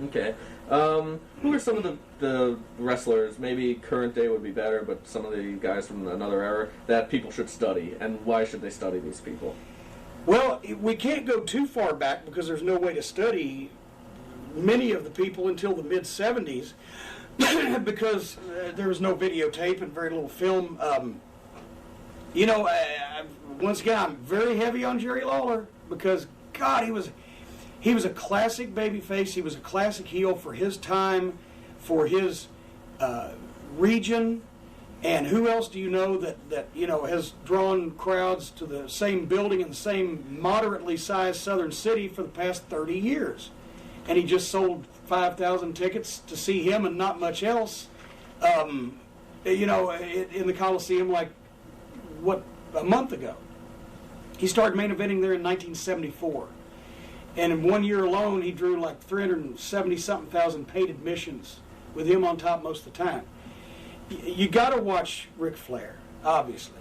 Okay. Who are some of the wrestlers, maybe current day would be better, but some of the guys from another era, that people should study, and why should they study these people? Well, we can't go too far back because there's no way to study many of the people until the mid-'70s because there was no videotape and very little film. Once again, I'm very heavy on Jerry Lawler because, God, he was a classic babyface. He was a classic heel for his time, for his region. And who else do you know that has drawn crowds to the same building in the same moderately sized southern city for the past 30 years? And he just sold 5,000 tickets to see him and not much else, in the Coliseum a month ago. He started main eventing there in 1974. And in 1 year alone, he drew like 370-something thousand paid admissions with him on top most of the time. You got to watch Ric Flair, obviously.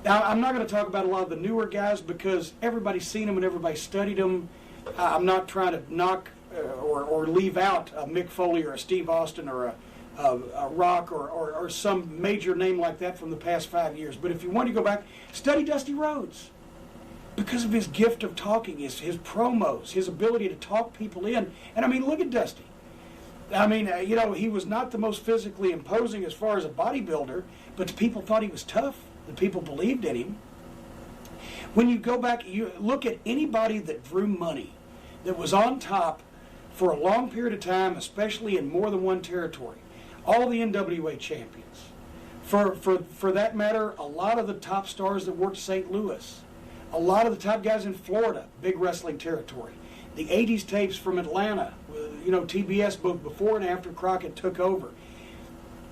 Now, I'm not going to talk about a lot of the newer guys because everybody's seen them and everybody studied them. I'm not trying to knock or leave out a Mick Foley or a Steve Austin or a Rock or some major name like that from the past 5 years. But if you want to go back, study Dusty Rhodes because of his gift of talking, his promos, his ability to talk people in. And I mean, look at Dusty. I mean, he was not the most physically imposing as far as a bodybuilder, but the people thought he was tough. The people believed in him. When you go back, you look at anybody that drew money, that was on top for a long period of time, especially in more than one territory. All the NWA champions. For that matter, a lot of the top stars that worked St. Louis. A lot of the top guys in Florida, big wrestling territory. The 80s tapes from Atlanta, TBS both before and after Crockett took over.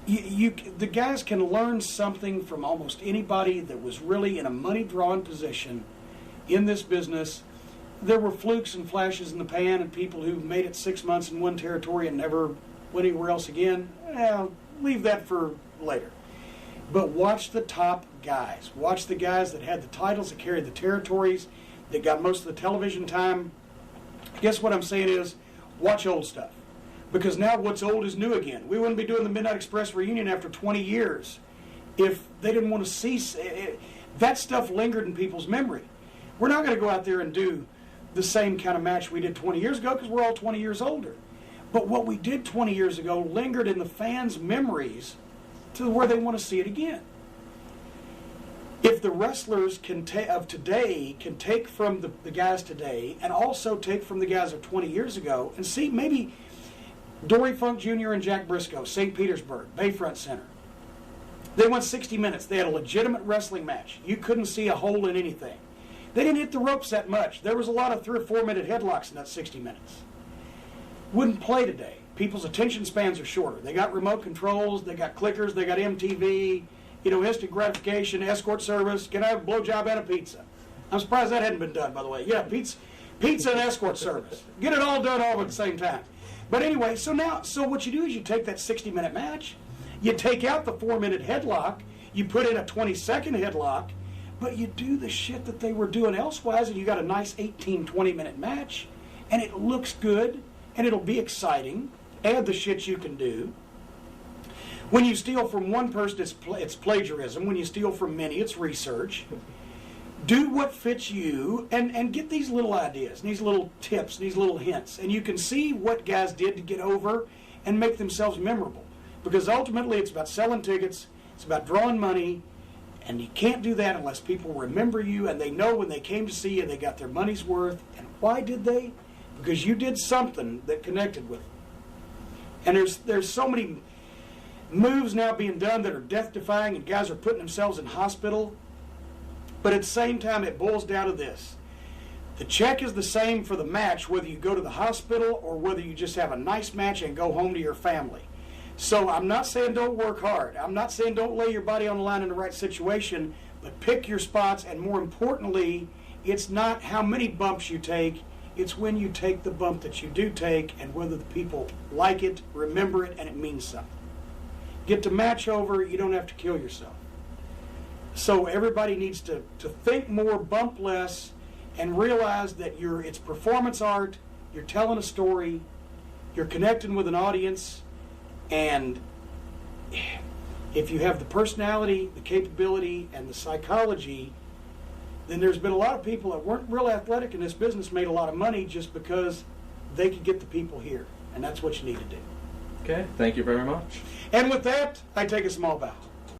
The guys can learn something from almost anybody that was really in a money-drawn position in this business. There were flukes and flashes in the pan and people who made it 6 months in one territory and never went anywhere else again. Leave that for later. But watch the top guys. Watch the guys that had the titles, that carried the territories, that got most of the television time. Guess what I'm saying is, watch old stuff. Because now what's old is new again. We wouldn't be doing the Midnight Express reunion after 20 years if they didn't want to see that stuff lingered in people's memory. We're not going to go out there and do the same kind of match we did 20 years ago because we're all 20 years older. But what we did 20 years ago lingered in the fans' memories to where they want to see it again. If the wrestlers of today can take from the guys today and also take from the guys of 20 years ago and see maybe Dory Funk Jr. and Jack Briscoe, St. Petersburg, Bayfront Center. They went 60 minutes. They had a legitimate wrestling match. You couldn't see a hole in anything. They didn't hit the ropes that much. There was a lot of 3 or 4 minute headlocks in that 60 minutes. Wouldn't play today. People's attention spans are shorter. They got remote controls, they got clickers, they got MTV, instant gratification, escort service. Can I have a blowjob and a pizza? I'm surprised that hadn't been done, by the way. Yeah, pizza and escort service. Get it all done all at the same time. But anyway, so what you do is you take that 60-minute match, you take out the 4-minute headlock, you put in a 20-second headlock, but you do the shit that they were doing elsewise, and you got a nice 18, 20-minute match, and it looks good, and it'll be exciting. Add the shit you can do. When you steal from one person, it's plagiarism. When you steal from many, it's research. Do what fits you and get these little ideas, these little tips, these little hints. And you can see what guys did to get over and make themselves memorable. Because ultimately it's about selling tickets, it's about drawing money, and you can't do that unless people remember you and they know when they came to see you they got their money's worth. And why did they? Because you did something that connected with them. And there's so many moves now being done that are death-defying and guys are putting themselves in hospital. But at the same time, it boils down to this. The check is the same for the match, whether you go to the hospital or whether you just have a nice match and go home to your family. So I'm not saying don't work hard. I'm not saying don't lay your body on the line in the right situation, but pick your spots, and more importantly, it's not how many bumps you take, it's when you take the bump that you do take and whether the people like it, remember it, and it means something. Get the match over, you don't have to kill yourself. So everybody needs to think more, bump less, and realize that it's performance art, you're telling a story, you're connecting with an audience, and if you have the personality, the capability, and the psychology, then there's been a lot of people that weren't real athletic in this business made a lot of money just because they could get the people here. And that's what you need to do. Okay, thank you very much. And with that, I take a small bow.